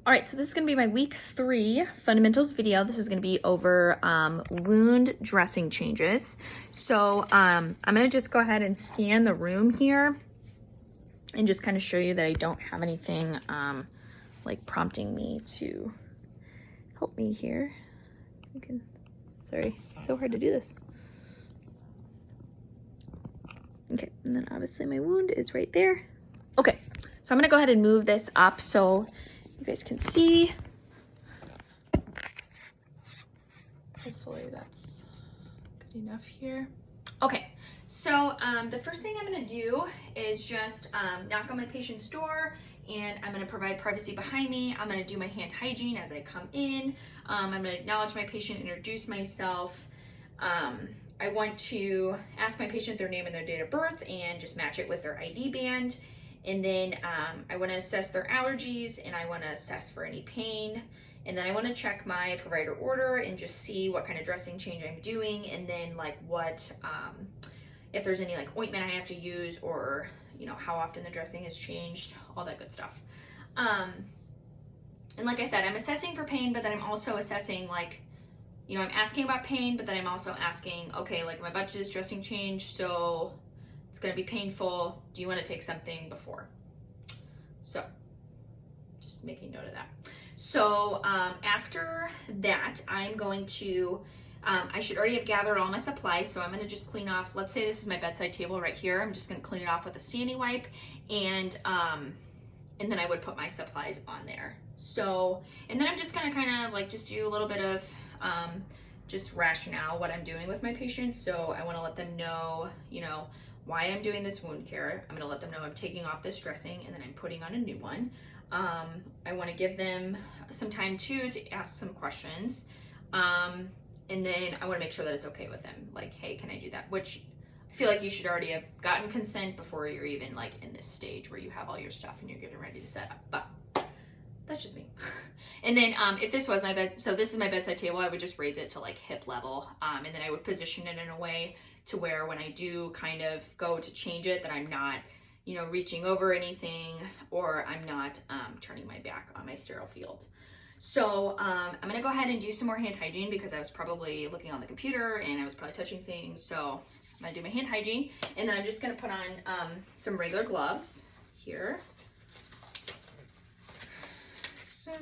All right, so this is gonna be my week 3 fundamentals video. This is gonna be over wound dressing changes. So I'm gonna just go ahead and scan the room here and just kind of show you that I don't have anything like prompting me to help me here. Sorry, it's so hard to do this. Okay, and then obviously my wound is right there. Okay, so I'm gonna go ahead and move this up so you guys can see. Hopefully that's good enough here. Okay, so the first thing I'm gonna do is just knock on my patient's door, and I'm gonna provide privacy behind me. I'm gonna do my hand hygiene as I come in. I'm gonna acknowledge my patient, introduce myself. I want to ask my patient their name and their date of birth and just match it with their ID band. And then I want to assess their allergies, and I want to assess for any pain. And then I want to check my provider order and just see what kind of dressing change I'm doing, and then like what, if there's any like ointment I have to use, or you know, how often the dressing has changed, all that good stuff. And like I said, I'm assessing for pain, but then I'm also assessing like, you know, I'm asking about pain, but then I'm also asking, okay, like I'm about to do this dressing change, so it's gonna be painful. Do you wanna take something before? So, just making note of that. So after that, I'm going to, I should already have gathered all my supplies, so I'm gonna just clean off, let's say this is my bedside table right here. I'm just gonna clean it off with a Sandy wipe, and then I would put my supplies on there. So, and then I'm just gonna kind of like just do a little bit of just rationale what I'm doing with my patients. So I wanna let them know, you know, why I'm doing this wound care. I'm gonna let them know I'm taking off this dressing and then I'm putting on a new one. I wanna give them some time too to ask some questions. And then I wanna make sure that it's okay with them. Like, hey, can I do that? Which I feel like you should already have gotten consent before you're even like in this stage where you have all your stuff and you're getting ready to set up, but that's just me. And then if this was my bed, so this is my bedside table, I would just raise it to like hip level. And then I would position it in a way to where when I do kind of go to change it, that I'm not, you know, reaching over anything, or I'm not turning my back on my sterile field. So I'm gonna go ahead and do some more hand hygiene because I was probably looking on the computer and I was probably touching things. So I'm gonna do my hand hygiene, and then I'm just gonna put on some regular gloves here. So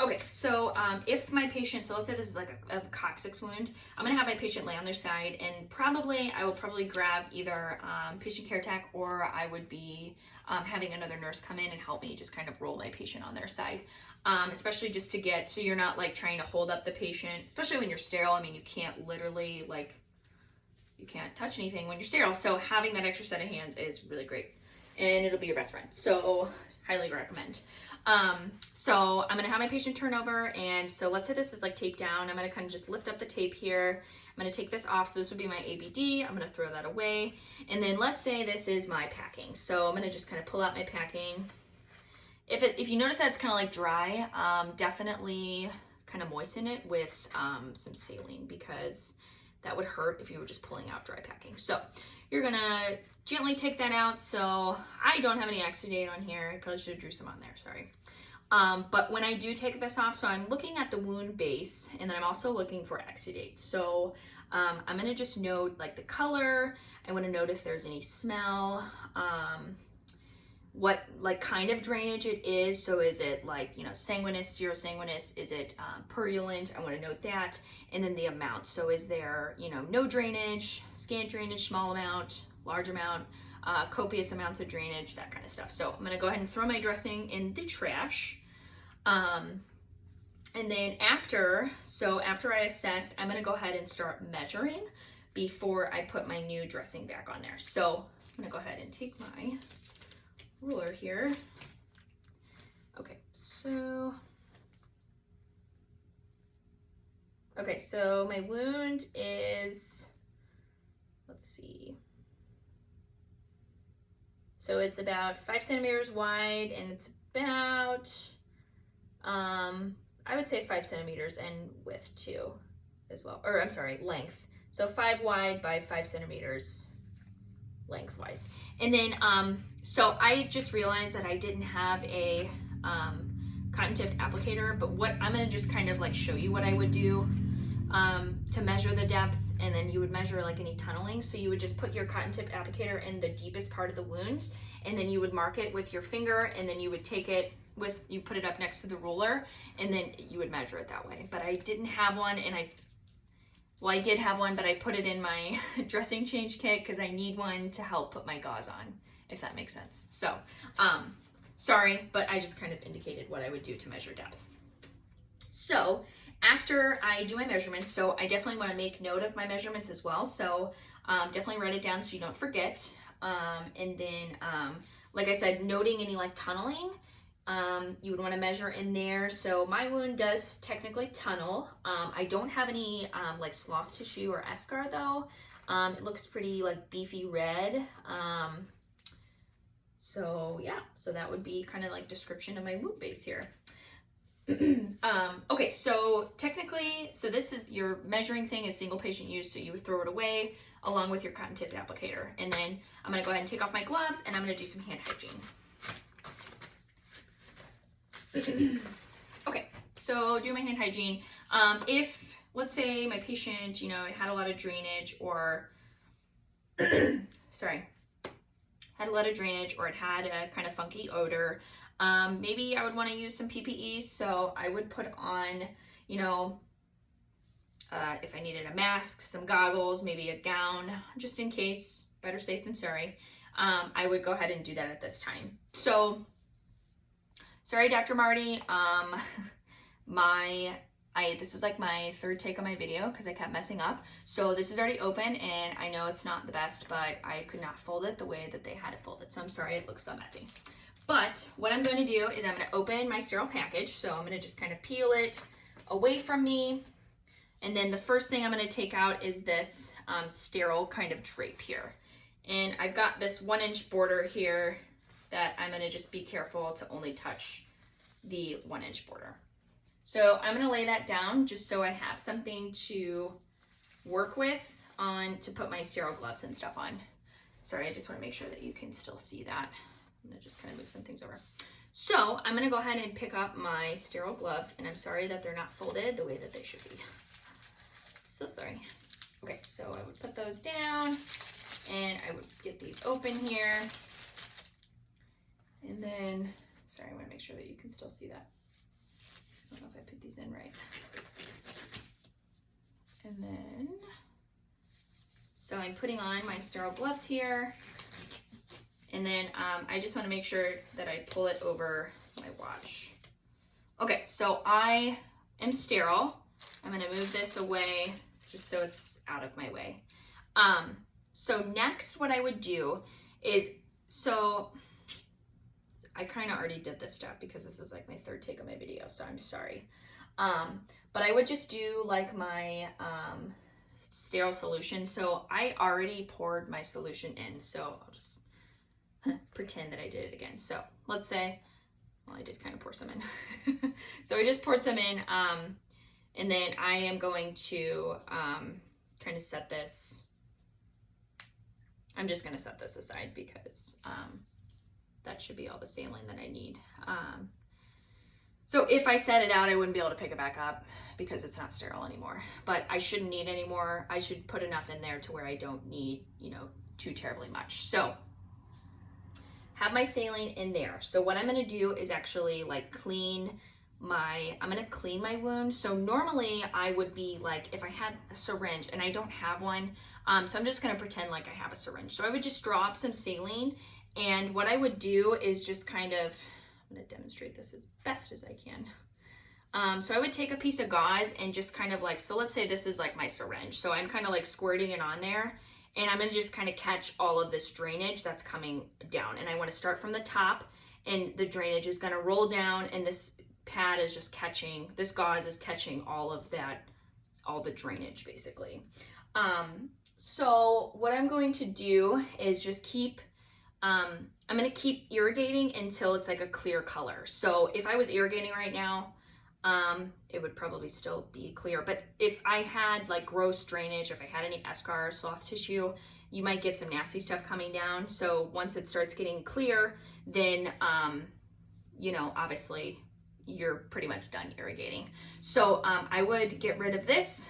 okay, so if my patient, so let's say this is like a coccyx wound, I'm gonna have my patient lay on their side, and I will probably grab either patient care tech, or I would be having another nurse come in and help me just kind of roll my patient on their side. Especially just to get, so you're not like trying to hold up the patient, especially when you're sterile. I mean, you can't literally like, you can't touch anything when you're sterile. So having that extra set of hands is really great, and it'll be your best friend. So highly recommend. So I'm gonna have my patient turn over, and so let's say this is like taped down. I'm gonna kind of just lift up the tape here. I'm gonna take this off. So this would be my ABD. I'm gonna throw that away. And then let's say this is my packing. So I'm gonna just kind of pull out my packing. If you notice that it's kind of like dry, definitely kind of moisten it with some saline, because that would hurt if you were just pulling out dry packing. So you're gonna gently take that out. So I don't have any exudate on here. I probably should have drew some on there, sorry. But when I do take this off, so I'm looking at the wound base, and then I'm also looking for exudate. So I'm gonna just note like the color. I wanna note if there's any smell, what like kind of drainage it is. So is it like, you know, sanguinous, serosanguinous? Is it purulent? I want to note that. And then the amount. So is there, you know, no drainage, scant drainage, small amount, large amount, copious amounts of drainage, that kind of stuff. So I'm going to go ahead and throw my dressing in the trash. And then after I assessed, I'm going to go ahead and start measuring before I put my new dressing back on there. So I'm going to go ahead and take my ruler here. Okay, so my wound is, let's see, so it's about 5 centimeters wide, and it's about I would say 5 centimeters in width too as well, or I'm sorry, length. So 5 wide by 5 centimeters lengthwise. And then, so I just realized that I didn't have a cotton tipped applicator, but what I'm gonna just kind of like show you what I would do to measure the depth, and then you would measure like any tunneling. So you would just put your cotton tip applicator in the deepest part of the wound, and then you would mark it with your finger, and then you would take it with, you put it up next to the ruler, and then you would measure it that way. But I didn't have one, and I did have one, but I put it in my dressing change kit because I need one to help put my gauze on, if that makes sense. So, sorry, but I just kind of indicated what I would do to measure depth. So after I do my measurements, so I definitely want to make note of my measurements as well. So definitely write it down so you don't forget. And then, like I said, noting any like tunneling, you would want to measure in there. So my wound does technically tunnel. I don't have any like slough tissue or eschar though. It looks pretty like beefy red. So yeah, so that would be kind of like description of my wound base here. Okay, so technically, so this is your measuring thing is single patient use, so you would throw it away along with your cotton tipped applicator. And then I'm gonna go ahead and take off my gloves, and I'm gonna do some hand hygiene. Okay, so do my hand hygiene. If, let's say my patient, you know, had a lot of drainage or, sorry, had a lot of drainage or it had a kind of funky odor, maybe I would want to use some PPE. So I would put on, you know, if I needed a mask, some goggles, maybe a gown, just in case, better safe than sorry. I would go ahead and do that at this time. So, sorry, Dr. Marty, this is like my third take on my video because I kept messing up. So this is already open, and I know it's not the best, but I could not fold it the way that they had it folded. So I'm sorry it looks so messy. But what I'm going to do is I'm going to open my sterile package. So I'm going to just kind of peel it away from me. And then the first thing I'm going to take out is this sterile kind of drape here. And I've got this 1-inch border here that I'm going to just be careful to only touch the 1-inch border. So I'm going to lay that down just so I have something to work with to put my sterile gloves and stuff on. Sorry, I just want to make sure that you can still see that. I'm going to just kind of move some things over. So I'm going to go ahead and pick up my sterile gloves, and I'm sorry that they're not folded the way that they should be. So sorry. Okay, so I would put those down, and I would get these open here. And then, sorry, I want to make sure that you can still see that. I don't know if I put these in right. And then, so I'm putting on my sterile gloves here. And then I just want to make sure that I pull it over my watch. Okay, so I am sterile. I'm going to move this away just so it's out of my way. So next what I would do is, so I kind of already did this step because this is like my third take of my video, so I'm sorry. But I would just do like my sterile solution. So I already poured my solution in, so I'll just pretend that I did it again. So let's say, well, I did kind of pour some in. So I just poured some in, and then I am going to kind of set this, I'm just going to set this aside because that should be all the saline that I need. So if I set it out, I wouldn't be able to pick it back up because it's not sterile anymore. But I shouldn't need any more. I should put enough in there to where I don't need, you know, too terribly much. So have my saline in there. So what I'm going to do is actually like I'm going to clean my wound. So normally I would be like, if I had a syringe, and I don't have one, so I'm just going to pretend like I have a syringe. So I would just draw up some saline, and what I would do is just kind of, I'm going to demonstrate this as best as I can. So I would take a piece of gauze and just kind of like, so let's say this is like my syringe. So I'm kind of like squirting it on there, and I'm going to just kind of catch all of this drainage that's coming down. And I want to start from the top, and the drainage is going to roll down, and this pad is just catching, this gauze is catching all of that, all the drainage basically. So what I'm going to do is just keep, I'm going to keep irrigating until it's like a clear color. So if I was irrigating right now, it would probably still be clear. But if I had like gross drainage, if I had any eschar, soft tissue, you might get some nasty stuff coming down. So once it starts getting clear, then, you know, obviously you're pretty much done irrigating. So I would get rid of this.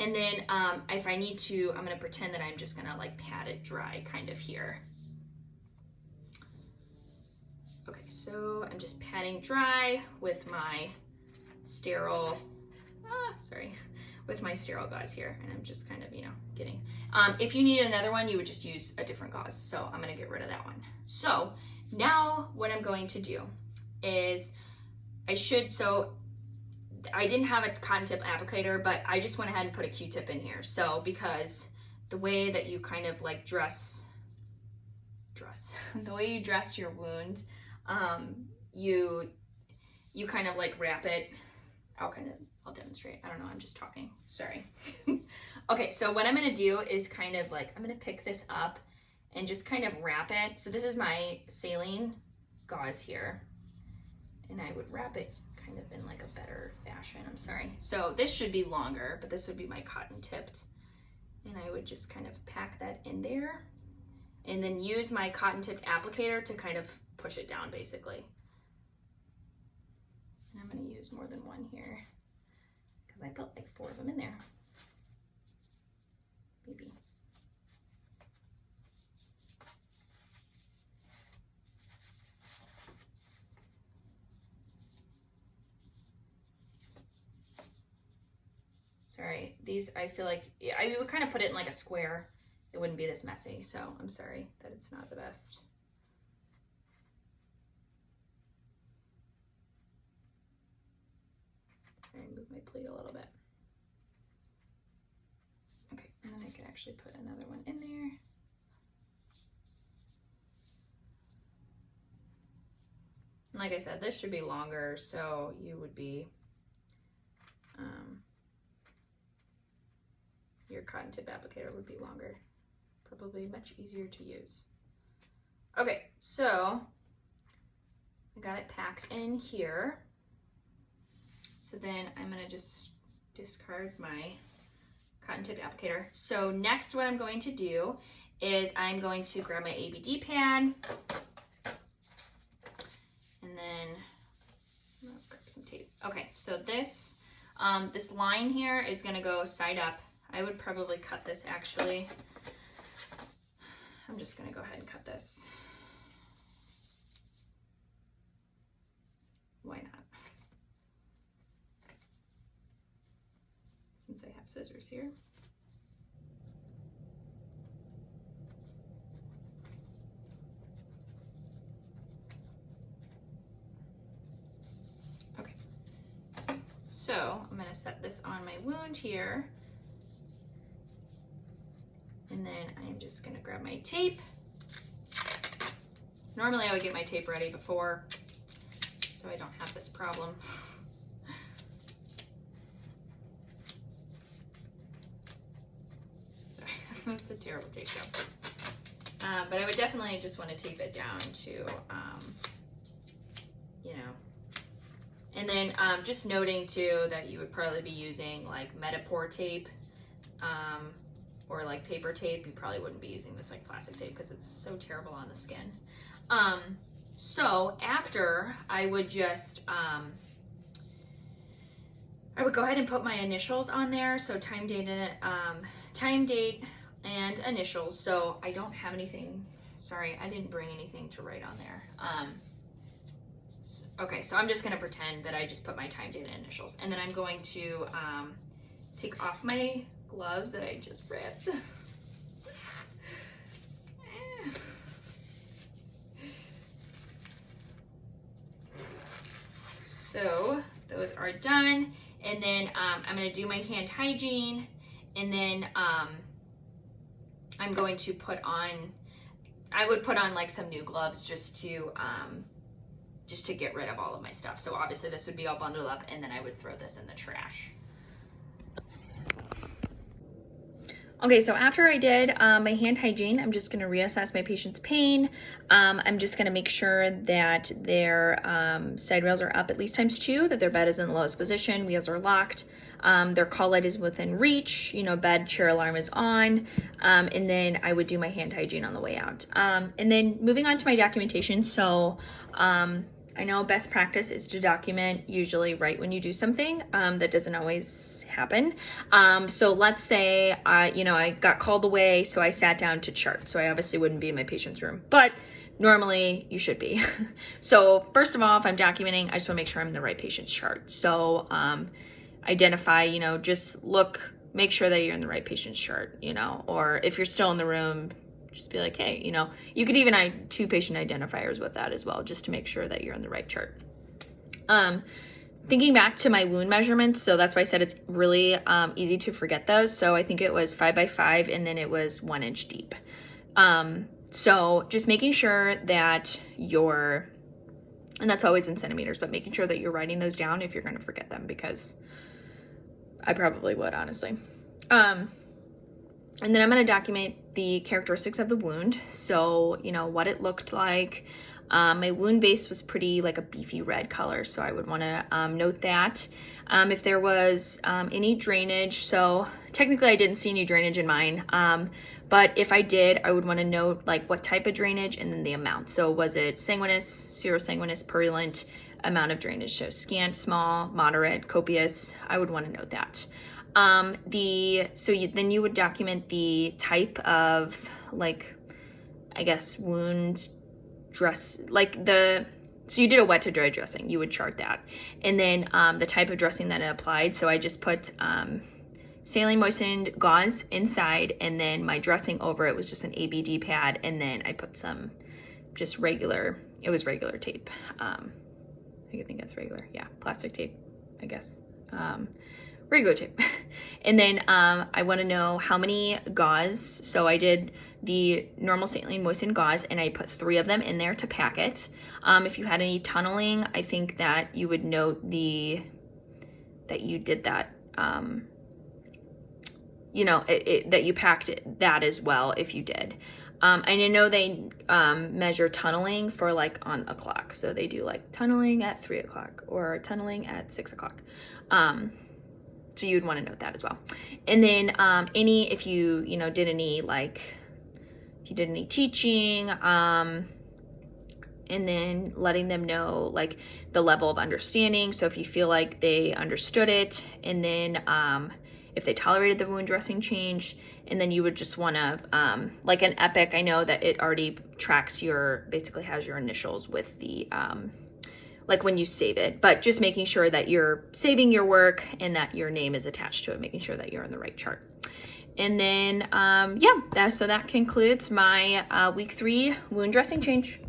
And then if I need to, I'm gonna pretend that I'm just gonna like pat it dry kind of here. Okay, so I'm just patting dry with my sterile, with my sterile gauze here. And I'm just kind of, you know, getting, if you need another one, you would just use a different gauze. So I'm gonna get rid of that one. So now what I'm going to do is I didn't have a cotton tip applicator, but I just went ahead and put a Q-tip in here. So because the way that you kind of like dress, the way you dress your wound, you kind of like wrap it. I'll demonstrate. I don't know, I'm just talking, sorry. Okay, so what I'm gonna do is kind of like, I'm gonna pick this up and just kind of wrap it. So this is my saline gauze here, and I would wrap it kind of in like a better fashion, I'm sorry. So this should be longer, but this would be my cotton tipped. And I would just kind of pack that in there and then use my cotton tipped applicator to kind of push it down basically. And I'm gonna use more than one here because I put like 4 of them in there, maybe. Sorry, these, I feel like, I would kind of put it in like a square. It wouldn't be this messy, so I'm sorry that it's not the best. Try and move my plate a little bit. Okay, and then I can actually put another one in there. And like I said, this should be longer, so you would be, your cotton tip applicator would be longer, probably much easier to use. Okay, so I got it packed in here. So then I'm gonna just discard my cotton tip applicator. So next what I'm going to do is I'm going to grab my ABD pad and then I'll grab some tape. Okay, so this, this line here is gonna go side up. I would probably cut this actually. I'm just gonna go ahead and cut this. Why not? Since I have scissors here. Okay. So I'm gonna set this on my wound here. And then I'm just gonna grab my tape. Normally I would get my tape ready before, so I don't have this problem. Sorry, that's a terrible tape job. But I would definitely just want to tape it down to, you know. And then just noting too that you would probably be using like Metapore tape, or like paper tape. You probably wouldn't be using this like plastic tape because it's so terrible on the skin. So after I would just, I would go ahead and put my initials on there. So time, date, and initials. So I don't have anything, sorry, I didn't bring anything to write on there. Okay, so I'm just gonna pretend that I just put my time, date, and initials. And then I'm going to take off my gloves that I just ripped. So those are done. And then I'm gonna do my hand hygiene, and then I'm going to put on, I would put on like some new gloves just to get rid of all of my stuff. So obviously this would be all bundled up, and then I would throw this in the trash. Okay, so after I did my hand hygiene, I'm just going to reassess my patient's pain. I'm just going to make sure that their side rails are up at least ×2, that their bed is in the lowest position, wheels are locked, their call light is within reach, bed, chair alarm is on, and then I would do my hand hygiene on the way out. And then moving on to my documentation, so I know best practice is to document usually right when you do something. That doesn't always happen. So let's say, I got called away, so I sat down to chart. So I obviously wouldn't be in my patient's room, but normally you should be. So first of all, if I'm documenting, I just wanna make sure I'm in the right patient's chart. So identify, just make sure that you're in the right patient's chart, or if you're still in the room, just be like, hey, you could even 2 patient identifiers with that as well, just to make sure that you're in the right chart. Thinking back to my wound measurements, so that's why I said it's really easy to forget those. So I think it was 5 by 5, and then it was 1 inch deep. So just making sure that and that's always in centimeters, but making sure that you're writing those down if you're going to forget them, because I probably would, honestly. And then I'm going to document the characteristics of the wound. So, what it looked like. My wound base was pretty like a beefy red color, so I would want to note that. If there was any drainage, so technically I didn't see any drainage in mine, but if I did, I would want to note like what type of drainage and then the amount. So was it sanguinous, serosanguinous, purulent, amount of drainage, so scant, small, moderate, copious. I would want to note that. Then you would document the type of wound dress, so you did a wet to dry dressing, you would chart that. And then the type of dressing that it applied. So I just put saline moistened gauze inside, and then my dressing over it was just an ABD pad, and then I put some just regular tape. I think that's regular, yeah, plastic tape, I guess. Regular tape. And then I want to know how many gauze. So I did the normal saline moistened gauze, and I put 3 of them in there to pack it. If you had any tunneling, I think that you would note that you did that, that you packed that as well if you did. And I know they measure tunneling for on a clock. So they do tunneling at 3 o'clock or tunneling at 6 o'clock. So you'd want to note that as well. And then if you did any teaching, and then letting them know the level of understanding. So if you feel like they understood it, and then if they tolerated the wound dressing change, and then you would just want to, like an Epic, I know that it already tracks basically has your initials with the, when you save it, but just making sure that you're saving your work and that your name is attached to it, making sure that you're in the right chart. And then, so that concludes my week 3 wound dressing change.